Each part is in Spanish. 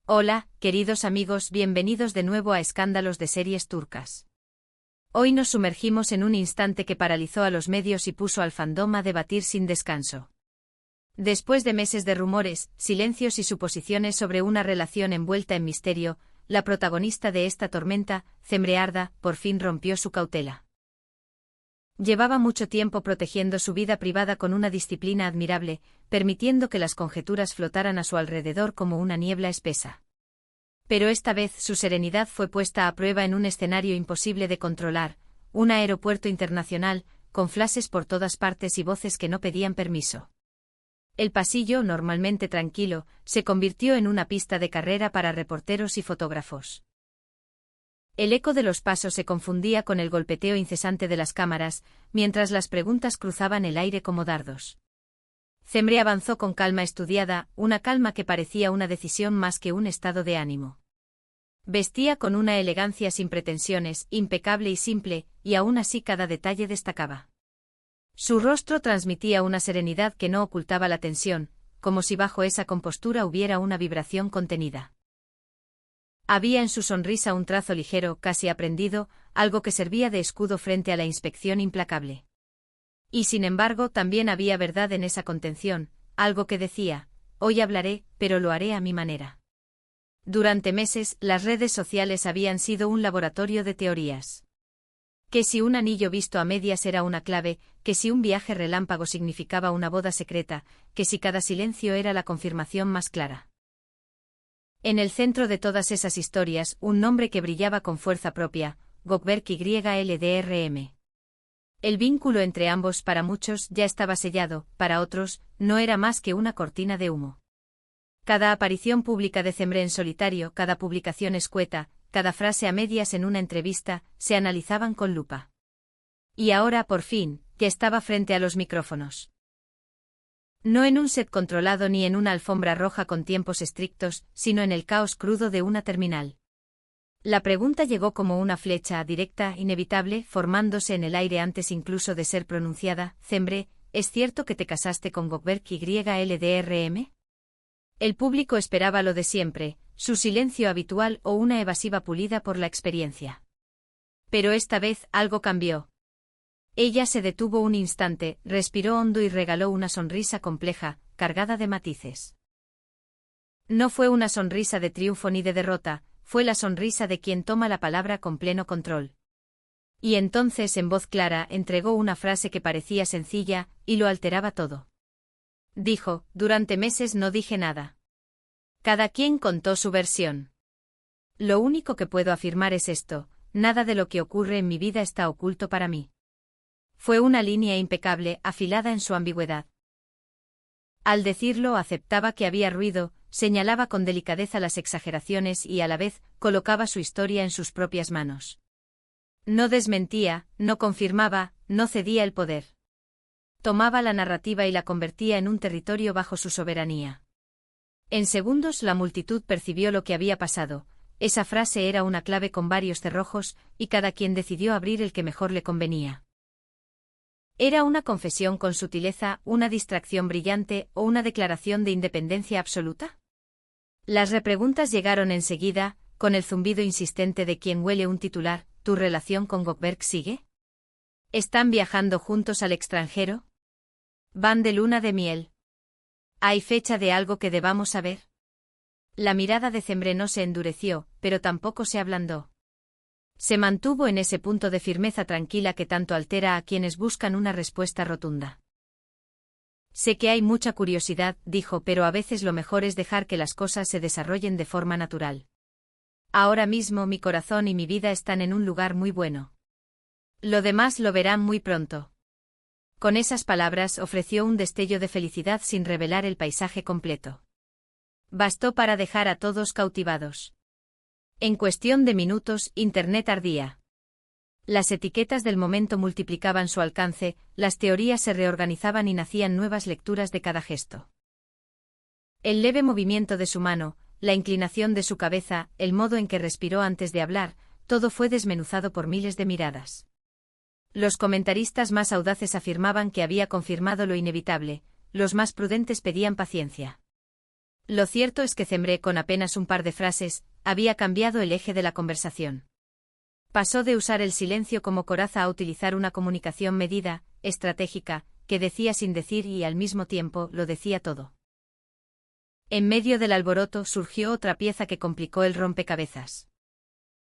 Hola, queridos amigos, bienvenidos de nuevo a Escándalos de Series Turcas. Hoy nos sumergimos en un instante que paralizó a los medios y puso al fandom a debatir sin descanso. Después de meses de rumores, silencios y suposiciones sobre una relación envuelta en misterio, la protagonista de esta tormenta, Cemre Arda, por fin rompió su cautela. Llevaba mucho tiempo protegiendo su vida privada con una disciplina admirable, permitiendo que las conjeturas flotaran a su alrededor como una niebla espesa. Pero esta vez su serenidad fue puesta a prueba en un escenario imposible de controlar, un aeropuerto internacional, con flashes por todas partes y voces que no pedían permiso. El pasillo, normalmente tranquilo, se convirtió en una pista de carrera para reporteros y fotógrafos. El eco de los pasos se confundía con el golpeteo incesante de las cámaras, mientras las preguntas cruzaban el aire como dardos. Cemre avanzó con calma estudiada, una calma que parecía una decisión más que un estado de ánimo. Vestía con una elegancia sin pretensiones, impecable y simple, y aún así cada detalle destacaba. Su rostro transmitía una serenidad que no ocultaba la tensión, como si bajo esa compostura hubiera una vibración contenida. Había en su sonrisa un trazo ligero, casi aprendido, algo que servía de escudo frente a la inspección implacable. Y sin embargo también había verdad en esa contención, algo que decía, hoy hablaré, pero lo haré a mi manera. Durante meses, las redes sociales habían sido un laboratorio de teorías. Que si un anillo visto a medias era una clave, que si un viaje relámpago significaba una boda secreta, que si cada silencio era la confirmación más clara. En el centro de todas esas historias, un nombre que brillaba con fuerza propia, Gökberk YLDRM. El vínculo entre ambos para muchos ya estaba sellado, para otros, no era más que una cortina de humo. Cada aparición pública de Cemre en solitario, cada publicación escueta, cada frase a medias en una entrevista, se analizaban con lupa. Y ahora, por fin, ya estaba frente a los micrófonos. No en un set controlado ni en una alfombra roja con tiempos estrictos, sino en el caos crudo de una terminal. La pregunta llegó como una flecha directa, inevitable, formándose en el aire antes incluso de ser pronunciada. Cemre, ¿es cierto que te casaste con Gökberk YLDRM? El público esperaba lo de siempre, su silencio habitual o una evasiva pulida por la experiencia. Pero esta vez algo cambió. Ella se detuvo un instante, respiró hondo y regaló una sonrisa compleja, cargada de matices. No fue una sonrisa de triunfo ni de derrota, fue la sonrisa de quien toma la palabra con pleno control. Y entonces, en voz clara, entregó una frase que parecía sencilla, y lo alteraba todo. Dijo, durante meses no dije nada. Cada quien contó su versión. Lo único que puedo afirmar es esto, nada de lo que ocurre en mi vida está oculto para mí. Fue una línea impecable, afilada en su ambigüedad. Al decirlo aceptaba que había ruido, señalaba con delicadeza las exageraciones y a la vez colocaba su historia en sus propias manos. No desmentía, no confirmaba, no cedía el poder. Tomaba la narrativa y la convertía en un territorio bajo su soberanía. En segundos la multitud percibió lo que había pasado. Esa frase era una clave con varios cerrojos, y cada quien decidió abrir el que mejor le convenía. ¿Era una confesión con sutileza, una distracción brillante o una declaración de independencia absoluta? Las repreguntas llegaron enseguida, con el zumbido insistente de quien huele un titular. ¿Tu relación con Gökberk sigue? ¿Están viajando juntos al extranjero? ¿Van de luna de miel? ¿Hay fecha de algo que debamos saber? La mirada de Cemre no se endureció, pero tampoco se ablandó. Se mantuvo en ese punto de firmeza tranquila que tanto altera a quienes buscan una respuesta rotunda. Sé que hay mucha curiosidad, dijo, pero a veces lo mejor es dejar que las cosas se desarrollen de forma natural. Ahora mismo mi corazón y mi vida están en un lugar muy bueno. Lo demás lo verán muy pronto. Con esas palabras ofreció un destello de felicidad sin revelar el paisaje completo. Bastó para dejar a todos cautivados. En cuestión de minutos, Internet ardía. Las etiquetas del momento multiplicaban su alcance, las teorías se reorganizaban y nacían nuevas lecturas de cada gesto. El leve movimiento de su mano, la inclinación de su cabeza, el modo en que respiró antes de hablar, todo fue desmenuzado por miles de miradas. Los comentaristas más audaces afirmaban que había confirmado lo inevitable, los más prudentes pedían paciencia. Lo cierto es que Cembre, con apenas un par de frases, había cambiado el eje de la conversación. Pasó de usar el silencio como coraza a utilizar una comunicación medida, estratégica, que decía sin decir y al mismo tiempo lo decía todo. En medio del alboroto surgió otra pieza que complicó el rompecabezas.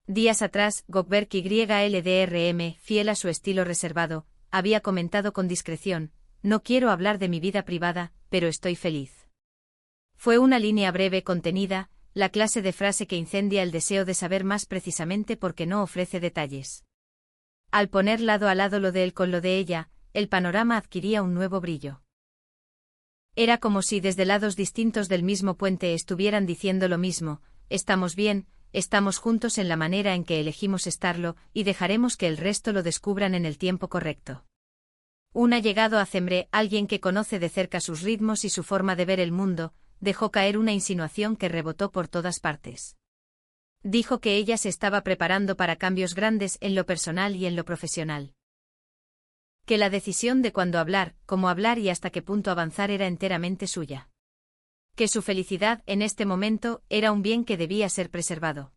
Días atrás, Gökberk YLDRM, fiel a su estilo reservado, había comentado con discreción: no quiero hablar de mi vida privada, pero estoy feliz. Fue una línea breve contenida, la clase de frase que incendia el deseo de saber más precisamente porque no ofrece detalles. Al poner lado a lado lo de él con lo de ella, el panorama adquiría un nuevo brillo. Era como si desde lados distintos del mismo puente estuvieran diciendo lo mismo: estamos bien, estamos juntos en la manera en que elegimos estarlo, y dejaremos que el resto lo descubran en el tiempo correcto. Un allegado a Cembre, alguien que conoce de cerca sus ritmos y su forma de ver el mundo, dejó caer una insinuación que rebotó por todas partes. Dijo que ella se estaba preparando para cambios grandes en lo personal y en lo profesional. Que la decisión de cuándo hablar, cómo hablar y hasta qué punto avanzar era enteramente suya. Que su felicidad en este momento era un bien que debía ser preservado.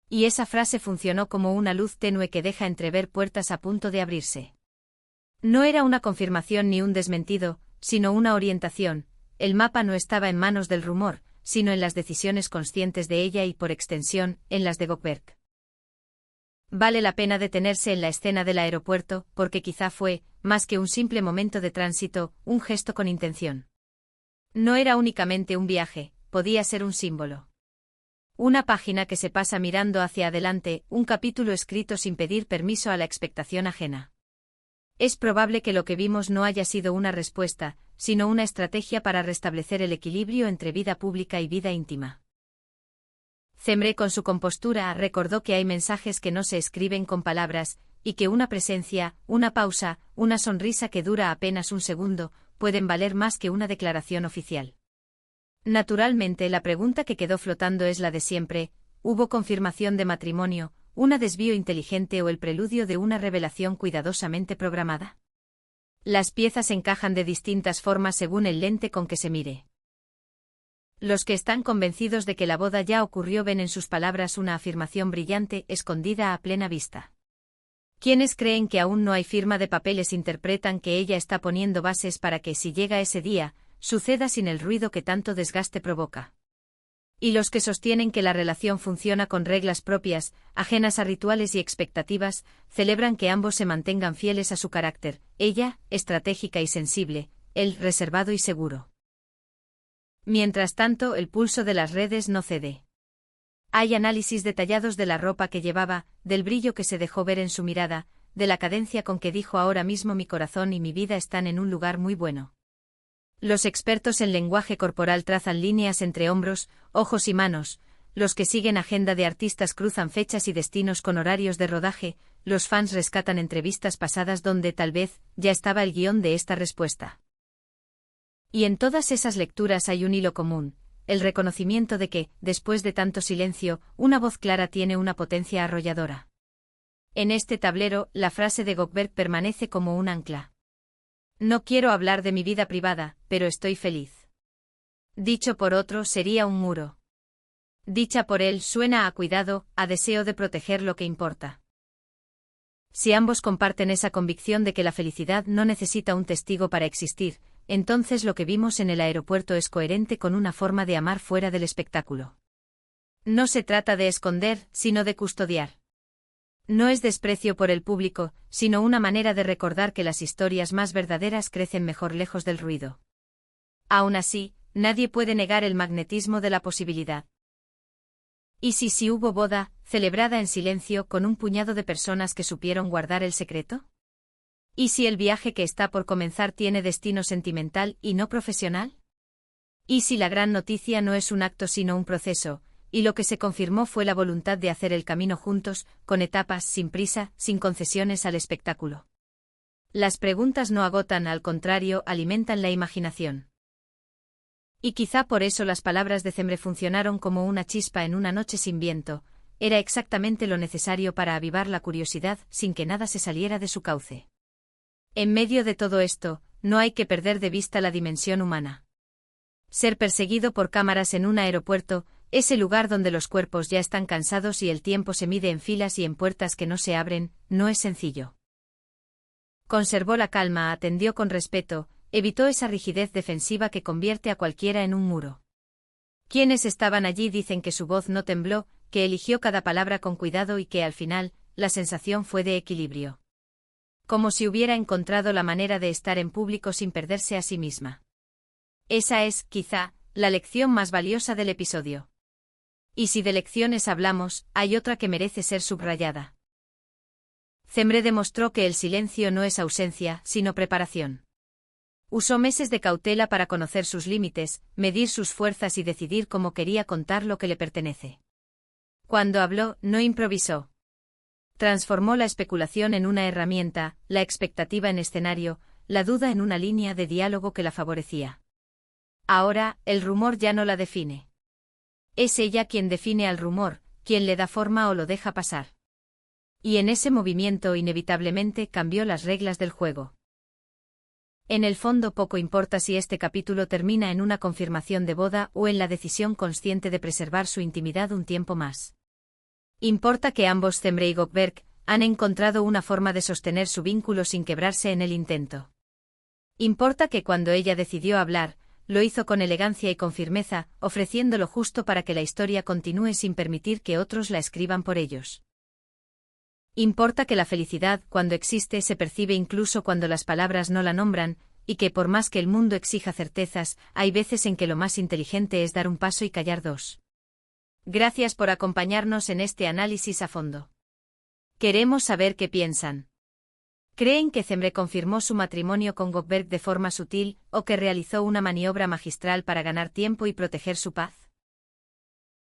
Y esa frase funcionó como una luz tenue que deja entrever puertas a punto de abrirse. No era una confirmación ni un desmentido, sino una orientación. El mapa no estaba en manos del rumor, sino en las decisiones conscientes de ella y, por extensión, en las de Gökberk. Vale la pena detenerse en la escena del aeropuerto, porque quizá fue, más que un simple momento de tránsito, un gesto con intención. No era únicamente un viaje, podía ser un símbolo. Una página que se pasa mirando hacia adelante, un capítulo escrito sin pedir permiso a la expectación ajena. Es probable que lo que vimos no haya sido una respuesta, sino una estrategia para restablecer el equilibrio entre vida pública y vida íntima. Cembre, con su compostura, recordó que hay mensajes que no se escriben con palabras, y que una presencia, una pausa, una sonrisa que dura apenas un segundo, pueden valer más que una declaración oficial. Naturalmente, la pregunta que quedó flotando es la de siempre: ¿hubo confirmación de matrimonio, un desvío inteligente o el preludio de una revelación cuidadosamente programada? Las piezas encajan de distintas formas según el lente con que se mire. Los que están convencidos de que la boda ya ocurrió ven en sus palabras una afirmación brillante escondida a plena vista. Quienes creen que aún no hay firma de papeles interpretan que ella está poniendo bases para que, si llega ese día, suceda sin el ruido que tanto desgaste provoca. Y los que sostienen que la relación funciona con reglas propias, ajenas a rituales y expectativas, celebran que ambos se mantengan fieles a su carácter, ella, estratégica y sensible, él, reservado y seguro. Mientras tanto, el pulso de las redes no cede. Hay análisis detallados de la ropa que llevaba, del brillo que se dejó ver en su mirada, de la cadencia con que dijo: ahora mismo mi corazón y mi vida están en un lugar muy bueno. Los expertos en lenguaje corporal trazan líneas entre hombros, ojos y manos, los que siguen agenda de artistas cruzan fechas y destinos con horarios de rodaje, los fans rescatan entrevistas pasadas donde tal vez ya estaba el guión de esta respuesta. Y en todas esas lecturas hay un hilo común: el reconocimiento de que, después de tanto silencio, una voz clara tiene una potencia arrolladora. En este tablero, la frase de Gökberk permanece como un ancla. No quiero hablar de mi vida privada, pero estoy feliz. Dicho por otro sería un muro. Dicha por él suena a cuidado, a deseo de proteger lo que importa. Si ambos comparten esa convicción de que la felicidad no necesita un testigo para existir, entonces lo que vimos en el aeropuerto es coherente con una forma de amar fuera del espectáculo. No se trata de esconder, sino de custodiar. No es desprecio por el público, sino una manera de recordar que las historias más verdaderas crecen mejor lejos del ruido. Aún así, nadie puede negar el magnetismo de la posibilidad. ¿Y si hubo boda, celebrada en silencio con un puñado de personas que supieron guardar el secreto? ¿Y si el viaje que está por comenzar tiene destino sentimental y no profesional? ¿Y si la gran noticia no es un acto sino un proceso, y lo que se confirmó fue la voluntad de hacer el camino juntos, con etapas, sin prisa, sin concesiones al espectáculo? Las preguntas no agotan, al contrario, alimentan la imaginación. Y quizá por eso las palabras de Cembre funcionaron como una chispa en una noche sin viento: era exactamente lo necesario para avivar la curiosidad sin que nada se saliera de su cauce. En medio de todo esto, no hay que perder de vista la dimensión humana. Ser perseguido por cámaras en un aeropuerto, ese lugar donde los cuerpos ya están cansados y el tiempo se mide en filas y en puertas que no se abren, no es sencillo. Conservó la calma, atendió con respeto, evitó esa rigidez defensiva que convierte a cualquiera en un muro. Quienes estaban allí dicen que su voz no tembló, que eligió cada palabra con cuidado y que al final, la sensación fue de equilibrio. Como si hubiera encontrado la manera de estar en público sin perderse a sí misma. Esa es, quizá, la lección más valiosa del episodio. Y si de lecciones hablamos, hay otra que merece ser subrayada. Cemre demostró que el silencio no es ausencia, sino preparación. Usó meses de cautela para conocer sus límites, medir sus fuerzas y decidir cómo quería contar lo que le pertenece. Cuando habló, no improvisó. Transformó la especulación en una herramienta, la expectativa en escenario, la duda en una línea de diálogo que la favorecía. Ahora, el rumor ya no la define. Es ella quien define al rumor, quien le da forma o lo deja pasar. Y en ese movimiento inevitablemente cambió las reglas del juego. En el fondo poco importa si este capítulo termina en una confirmación de boda o en la decisión consciente de preservar su intimidad un tiempo más. Importa que ambos, Cemre y Gökberk, han encontrado una forma de sostener su vínculo sin quebrarse en el intento. Importa que cuando ella decidió hablar, lo hizo con elegancia y con firmeza, ofreciendo lo justo para que la historia continúe sin permitir que otros la escriban por ellos. Importa que la felicidad, cuando existe, se percibe incluso cuando las palabras no la nombran, y que por más que el mundo exija certezas, hay veces en que lo más inteligente es dar un paso y callar dos. Gracias por acompañarnos en este análisis a fondo. Queremos saber qué piensan. ¿Creen que Cemre confirmó su matrimonio con Gökberk de forma sutil, o que realizó una maniobra magistral para ganar tiempo y proteger su paz?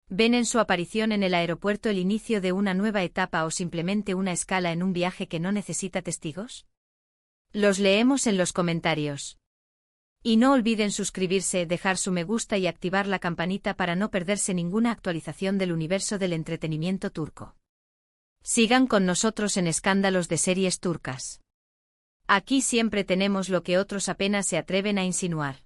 ¿Ven en su aparición en el aeropuerto el inicio de una nueva etapa o simplemente una escala en un viaje que no necesita testigos? Los leemos en los comentarios. Y no olviden suscribirse, dejar su me gusta y activar la campanita para no perderse ninguna actualización del universo del entretenimiento turco. Sigan con nosotros en Escándalos de Series Turcas. Aquí siempre tenemos lo que otros apenas se atreven a insinuar.